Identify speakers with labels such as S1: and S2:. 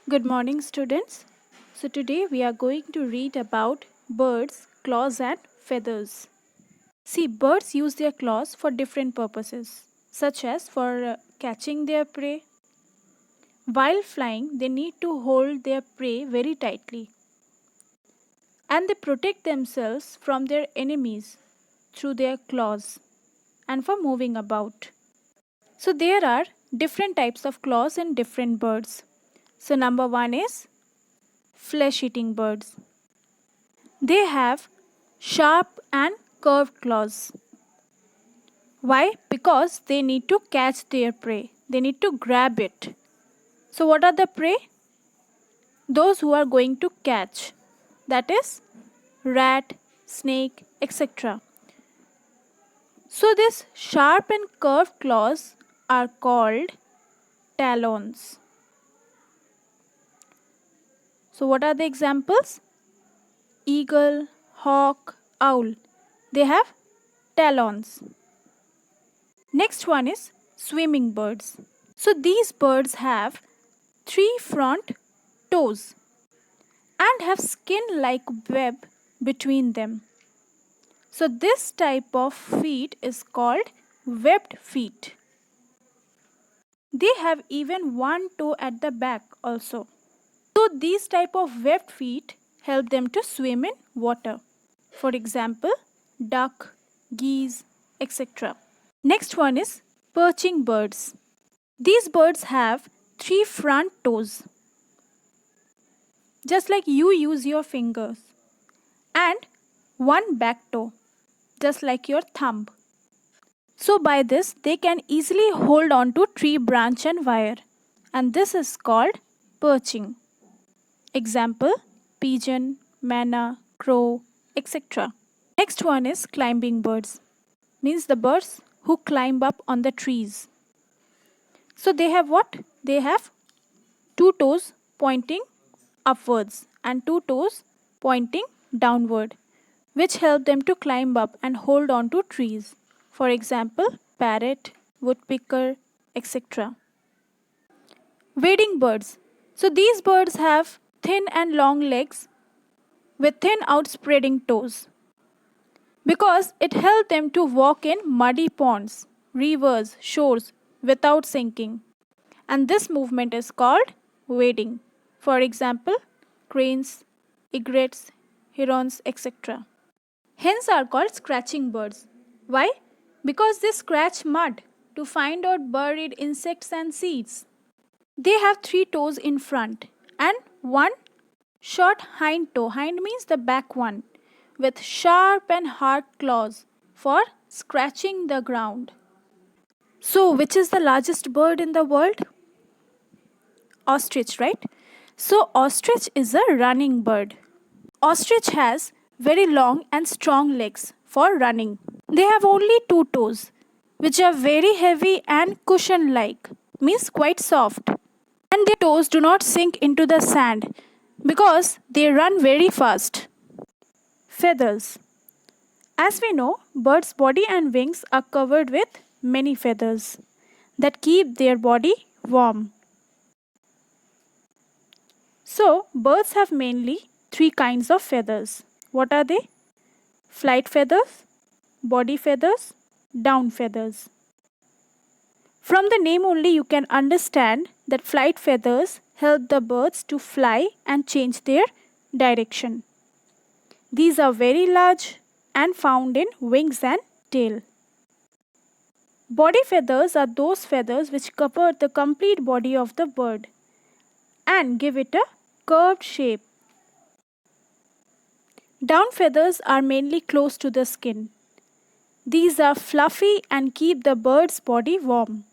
S1: Good morning, students. So, today we are going to read about birds, claws, and feathers. See, birds use their claws for different purposes, such as for catching their prey. While flying, they need to hold their prey very tightly, and they protect themselves from their enemies through their claws and for moving about. So, there are different types of claws in different birds. So, number one is flesh eating birds. They have sharp and curved claws. Why? Because they need to catch their prey. They need to grab it. So, what are the prey? Those who are going to catch. That is rat, snake, etc. So, these sharp and curved claws are called talons. So, what are the examples? Eagle, hawk, owl. They have talons. Next one is swimming birds. So these birds have three front toes and have skin like web between them. So this type of feet is called webbed feet. They have even one toe at the back also. So these type of webbed feet help them to swim in water. For example, duck, geese, etc. Next one is perching birds. These birds have three front toes, just like you use your fingers, and one back toe, just like your thumb. So by this, they can easily hold on to tree branch and wire, and this is called perching. Example, pigeon, manna, crow, etc. Next one is climbing birds, means the birds who climb up on the trees. So they have what? They have two toes pointing upwards and two toes pointing downward, which help them to climb up and hold on to trees. For example, parrot, woodpecker, etc. Wading birds. So these birds have thin and long legs with thin outspreading toes because it helps them to walk in muddy ponds, rivers, shores without sinking. And this movement is called wading. For example, cranes, egrets, herons, etc. Hens are called scratching birds. Why? Because they scratch mud to find out buried insects and seeds. They have three toes in front and one short hind toe. Hind means the back one, with sharp and hard claws for scratching the ground. So, which is the largest bird in the world? Ostrich, right? So, ostrich is a running bird. Ostrich has very long and strong legs for running. They have only two toes, which are very heavy and cushion like, means quite soft. And their toes do not sink into the sand because they run very fast. Feathers. As we know, birds' body and wings are covered with many feathers that keep their body warm. So, birds have mainly three kinds of feathers. What are they? Flight feathers, body feathers, down feathers. From the name only, you can understand that flight feathers help the birds to fly and change their direction. These are very large and found in wings and tail. Body feathers are those feathers which cover the complete body of the bird and give it a curved shape. Down feathers are mainly close to the skin. These are fluffy and keep the bird's body warm.